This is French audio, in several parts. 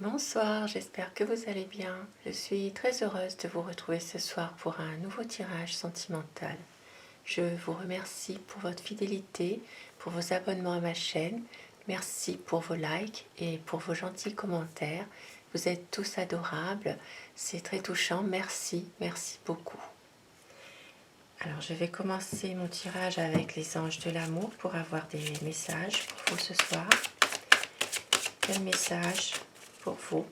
Bonsoir, j'espère que vous allez bien. Je suis très heureuse de vous retrouver ce soir pour un nouveau tirage sentimental. Je vous remercie pour votre fidélité, pour vos abonnements à ma chaîne. Merci pour vos likes et pour vos gentils commentaires. Vous êtes tous adorables, c'est très touchant. Merci, merci beaucoup. Alors je vais commencer mon tirage avec les anges de l'amour pour avoir des messages pour vous ce soir. Quel message pour vous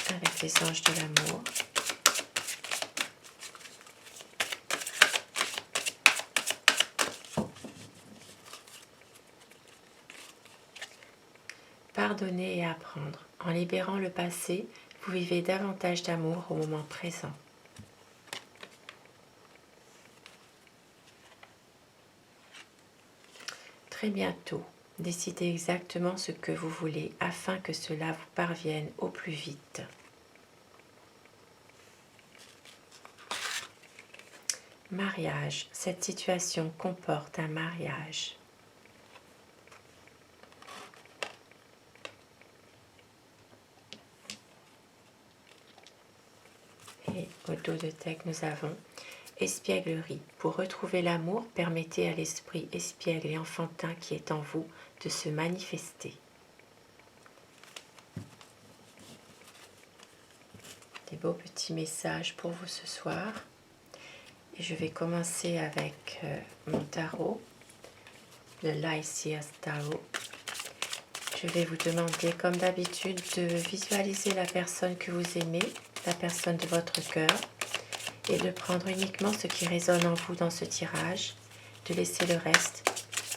avec les anges de l'amour? Pardonner et apprendre. En libérant le passé, vous vivez davantage d'amour au moment présent. Très bientôt, décidez exactement ce que vous voulez afin que cela vous parvienne au plus vite. Mariage. Cette situation comporte un mariage. Et au dos de deck, nous avons espièglerie. Pour retrouver l'amour, permettez à l'esprit espiègle et enfantin qui est en vous de se manifester. Des beaux petits messages pour vous ce soir. Et je vais commencer avec mon tarot, le Light Seers Tarot. Je vais vous demander, comme d'habitude, de visualiser la personne que vous aimez, la personne de votre cœur, et de prendre uniquement ce qui résonne en vous dans ce tirage, de laisser le reste,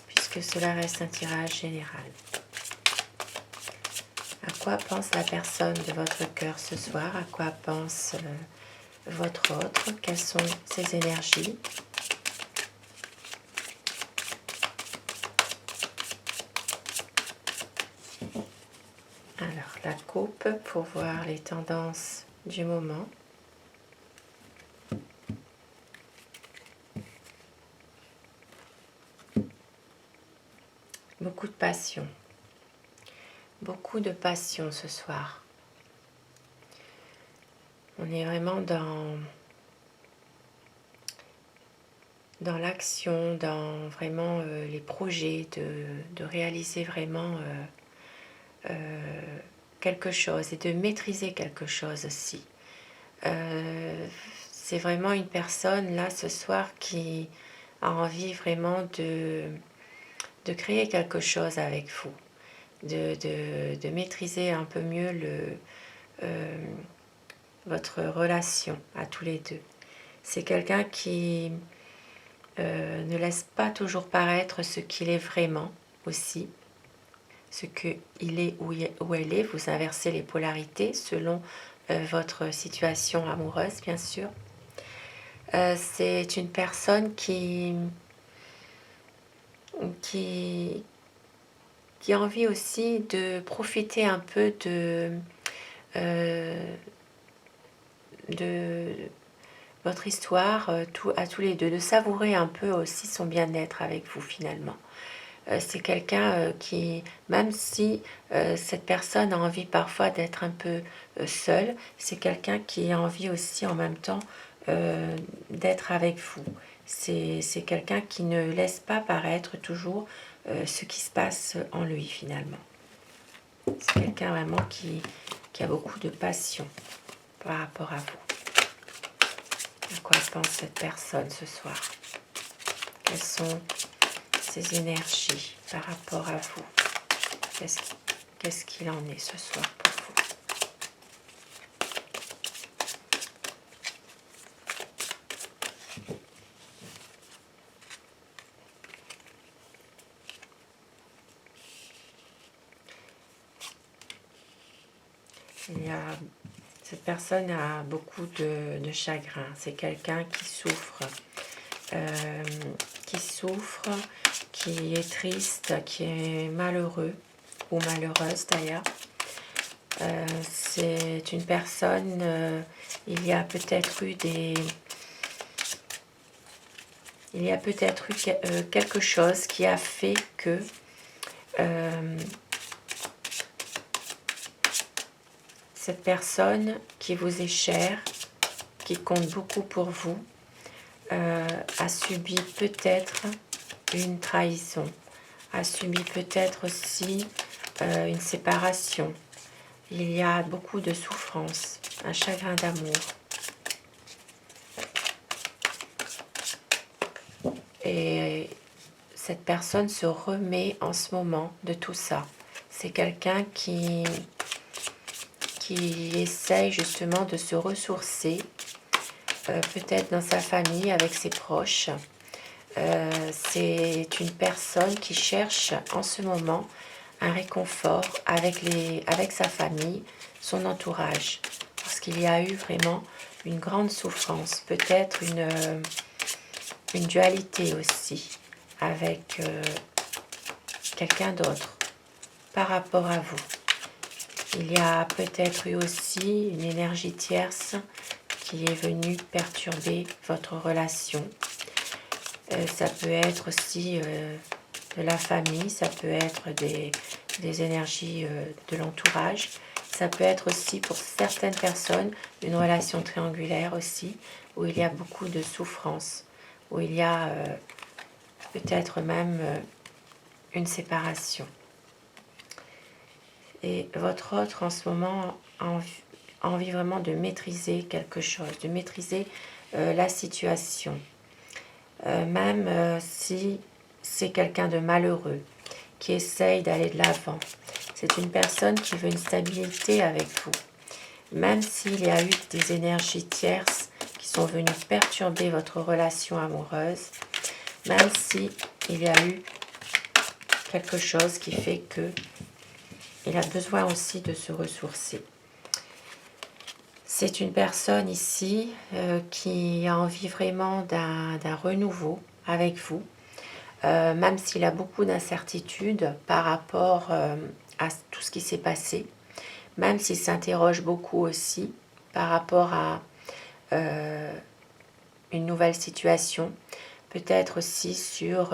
puisque cela reste un tirage général. À quoi pense la personne de votre cœur ce soir? À quoi pense votre autre? Quelles sont ses énergies? Alors, la coupe pour voir les tendances du moment. Beaucoup de passion. Beaucoup de passion ce soir. On est vraiment dans l'action, dans vraiment les projets, de réaliser vraiment quelque chose et de maîtriser quelque chose aussi. C'est vraiment une personne là ce soir qui a envie vraiment de créer quelque chose avec vous, de maîtriser un peu mieux votre relation à tous les deux. C'est quelqu'un qui ne laisse pas toujours paraître ce qu'il est vraiment aussi, ce qu'il est où elle est. Vous inversez les polarités selon votre situation amoureuse, bien sûr. C'est une personne qui a envie aussi de profiter un peu de votre histoire à tous les deux, de savourer un peu aussi son bien-être avec vous finalement. C'est quelqu'un qui, même si cette personne a envie parfois d'être un peu seule, c'est quelqu'un qui a envie aussi en même temps d'être avec vous. C'est quelqu'un qui ne laisse pas paraître toujours ce qui se passe en lui finalement. C'est quelqu'un vraiment qui a beaucoup de passion par rapport à vous. À quoi pense cette personne ce soir? Quelles sont ses énergies par rapport à vous? Qu'est-ce qu'il en est ce soir pour vous? Cette personne a beaucoup de chagrin. C'est quelqu'un qui souffre, qui est triste, qui est malheureux ou malheureuse d'ailleurs. C'est une personne, il y a peut-être eu quelque chose qui a fait que cette personne qui vous est chère, qui compte beaucoup pour vous, a subi peut-être une trahison, a subi peut-être aussi une séparation. Il y a beaucoup de souffrance, un chagrin d'amour. Et cette personne se remet en ce moment de tout ça. C'est quelqu'un qui essaye justement de se ressourcer, peut-être dans sa famille, avec ses proches. C'est une personne qui cherche en ce moment un réconfort avec sa famille, son entourage, parce qu'il y a eu vraiment une grande souffrance, peut-être une dualité aussi avec quelqu'un d'autre par rapport à vous. Il y a peut-être eu aussi une énergie tierce qui est venue perturber votre relation. Ça peut être aussi de la famille, ça peut être des énergies de l'entourage. Ça peut être aussi pour certaines personnes une relation triangulaire aussi, où il y a beaucoup de souffrance, où il y a peut-être même une séparation. Et votre autre en ce moment a envie vraiment de maîtriser quelque chose, de maîtriser la situation. Même si c'est quelqu'un de malheureux, qui essaye d'aller de l'avant. C'est une personne qui veut une stabilité avec vous. Même s'il y a eu des énergies tierces qui sont venues perturber votre relation amoureuse, même si il y a eu quelque chose qui fait que il a besoin aussi de se ressourcer. C'est une personne ici qui a envie vraiment d'un renouveau avec vous, même s'il a beaucoup d'incertitudes par rapport à tout ce qui s'est passé, même s'il s'interroge beaucoup aussi par rapport à une nouvelle situation, peut-être aussi sur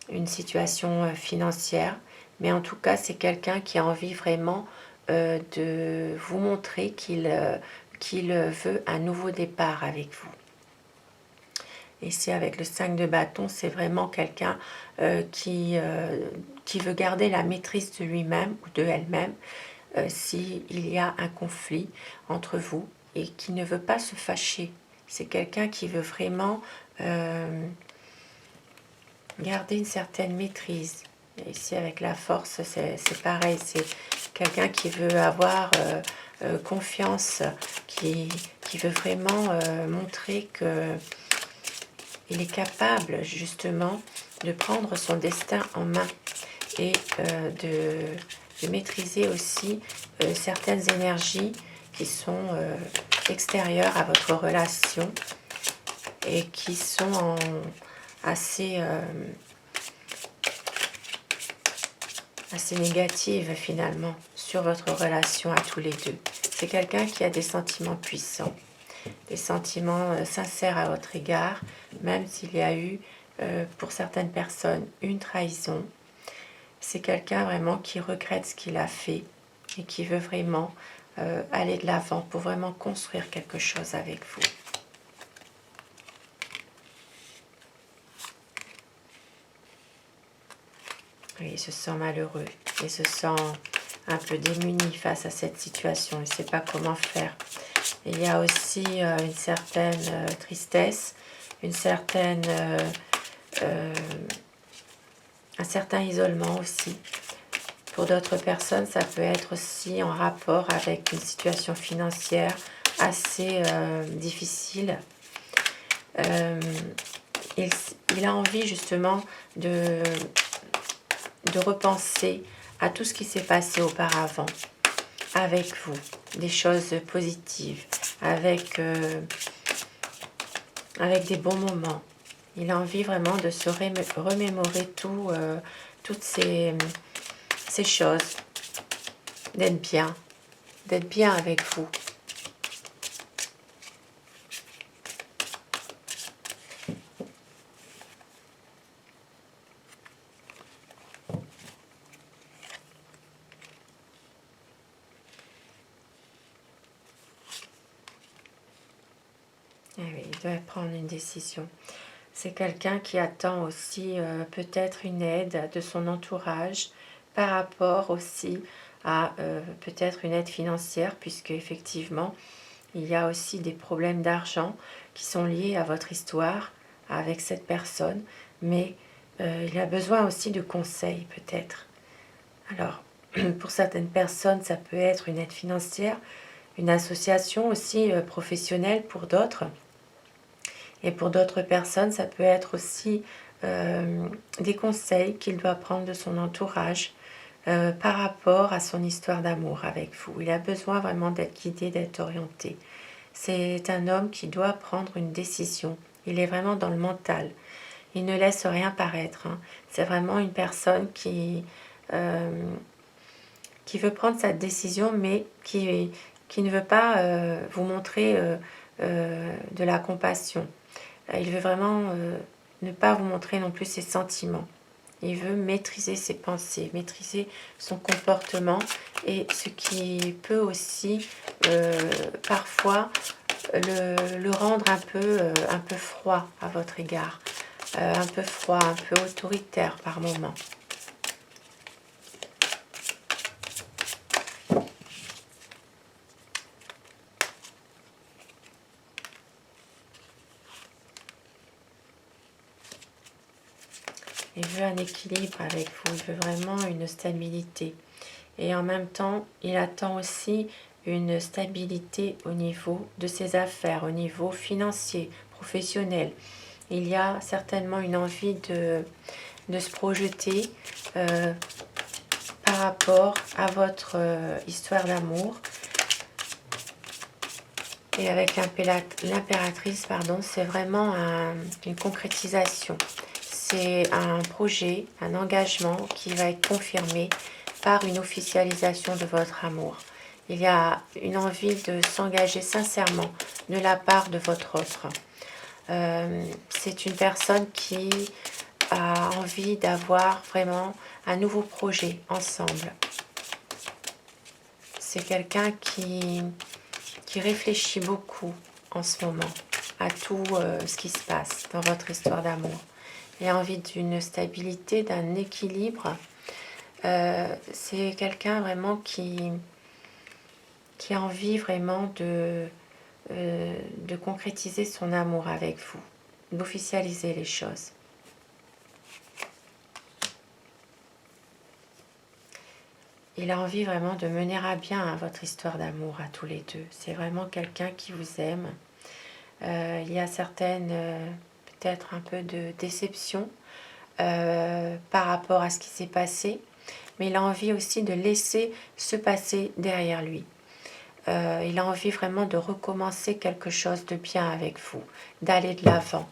une situation financière, mais en tout cas c'est quelqu'un qui a envie vraiment de vous montrer qu'il veut un nouveau départ avec vous. Ici avec le 5 de bâton, c'est vraiment quelqu'un qui veut garder la maîtrise de lui-même ou de elle-même s'il y a un conflit entre vous et qui ne veut pas se fâcher. C'est quelqu'un qui veut vraiment garder une certaine maîtrise. Et ici avec la force, c'est pareil, c'est quelqu'un qui veut avoir confiance, qui veut vraiment montrer que il est capable justement de prendre son destin en main et de maîtriser aussi certaines énergies qui sont extérieures à votre relation et qui sont assez négatives finalement sur votre relation à tous les deux. C'est quelqu'un qui a des sentiments puissants, des sentiments sincères à votre égard, même s'il y a eu pour certaines personnes une trahison. C'est quelqu'un vraiment qui regrette ce qu'il a fait et qui veut vraiment aller de l'avant pour vraiment construire quelque chose avec vous. Oui, il se sent malheureux, il se sent un peu démuni face à cette situation, il ne sait pas comment faire. Il y a aussi une certaine tristesse, un certain isolement aussi. Pour d'autres personnes, ça peut être aussi en rapport avec une situation financière assez difficile. Il a envie justement de repenser à tout ce qui s'est passé auparavant avec vous, des choses positives, avec des bons moments. Il a envie vraiment de se remémorer toutes ces choses, d'être bien avec vous. Eh oui, il doit prendre une décision. C'est quelqu'un qui attend aussi peut-être une aide de son entourage par rapport aussi à peut-être une aide financière, puisque effectivement, il y a aussi des problèmes d'argent qui sont liés à votre histoire avec cette personne, mais il a besoin aussi de conseils peut-être. Alors, pour certaines personnes, ça peut être une aide financière, une association aussi professionnelle pour d'autres. Et pour d'autres personnes, ça peut être aussi des conseils qu'il doit prendre de son entourage par rapport à son histoire d'amour avec vous. Il a besoin vraiment d'être guidé, d'être orienté. C'est un homme qui doit prendre une décision. Il est vraiment dans le mental. Il ne laisse rien paraître, hein. C'est vraiment une personne qui veut prendre sa décision, mais qui ne veut pas vous montrer de la compassion. Il veut vraiment ne pas vous montrer non plus ses sentiments. Il veut maîtriser ses pensées, maîtriser son comportement et ce qui peut aussi parfois le rendre un peu froid à votre égard, un peu froid, un peu autoritaire par moments. Il veut un équilibre avec vous, il veut vraiment une stabilité. Et en même temps, il attend aussi une stabilité au niveau de ses affaires, au niveau financier, professionnel. Il y a certainement une envie de se projeter par rapport à votre histoire d'amour. Et avec l'impératrice, pardon, c'est vraiment une concrétisation. C'est un projet, un engagement qui va être confirmé par une officialisation de votre amour. Il y a une envie de s'engager sincèrement de la part de votre autre. C'est une personne qui a envie d'avoir vraiment un nouveau projet ensemble. C'est quelqu'un qui réfléchit beaucoup en ce moment à tout ce qui se passe dans votre histoire d'amour. Il a envie d'une stabilité, d'un équilibre. C'est quelqu'un vraiment qui a envie vraiment de concrétiser son amour avec vous, d'officialiser les choses. Il a envie vraiment de mener à bien votre histoire d'amour à tous les deux. C'est vraiment quelqu'un qui vous aime. Il y a certaines, peut-être un peu de déception par rapport à ce qui s'est passé, mais il a envie aussi de laisser ce passé derrière lui. Il a envie vraiment de recommencer quelque chose de bien avec vous, d'aller de l'avant,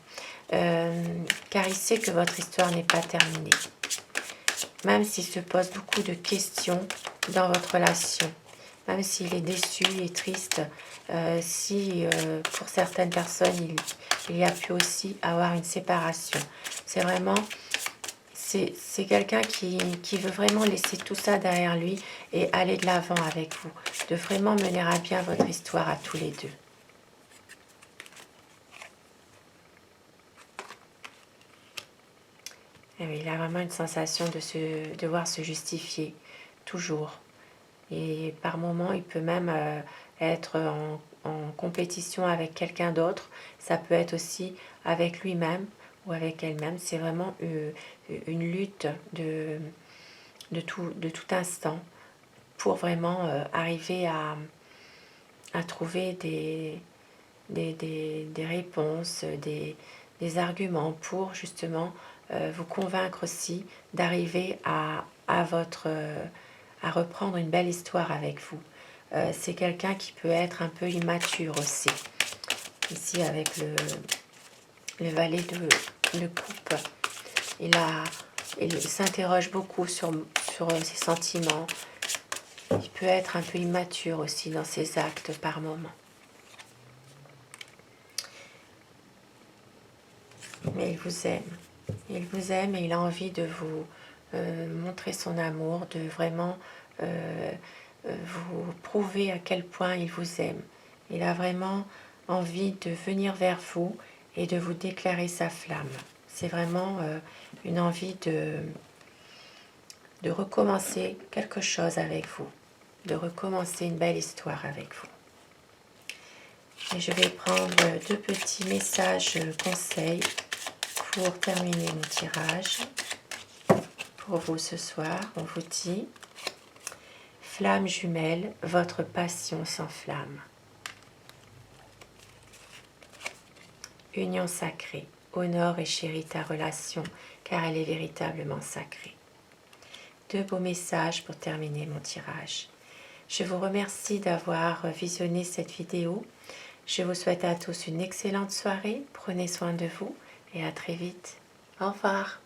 car il sait que votre histoire n'est pas terminée. Même s'il se pose beaucoup de questions dans votre relation, même s'il est déçu et triste, si pour certaines personnes il y a pu aussi avoir une séparation. C'est vraiment, c'est quelqu'un qui veut vraiment laisser tout ça derrière lui et aller de l'avant avec vous, de vraiment mener à bien votre histoire à tous les deux. Et oui, il a vraiment une sensation de devoir se justifier, toujours. Et par moments, il peut même être en compétition avec quelqu'un d'autre. Ça peut être aussi avec lui-même ou avec elle-même. C'est vraiment une lutte de tout instant pour vraiment arriver à trouver des réponses, des arguments pour justement vous convaincre aussi d'arriver à reprendre une belle histoire avec vous. C'est quelqu'un qui peut être un peu immature aussi. Ici avec le valet de coupe, il s'interroge beaucoup sur ses sentiments. Il peut être un peu immature aussi dans ses actes par moments. Mais il vous aime. Il vous aime et il a envie de vous montrer son amour, de vraiment vous prouver à quel point il vous aime. Il a vraiment envie de venir vers vous et de vous déclarer sa flamme. C'est vraiment une envie de recommencer quelque chose avec vous, de recommencer une belle histoire avec vous. Et je vais prendre 2 petits messages conseils pour terminer mon tirage. Pour vous ce soir, on vous dit: flamme jumelle, votre passion s'enflamme. Union sacrée, honore et chéris ta relation, car elle est véritablement sacrée. 2 beaux messages pour terminer mon tirage. Je vous remercie d'avoir visionné cette vidéo. Je vous souhaite à tous une excellente soirée. Prenez soin de vous et à très vite. Au revoir.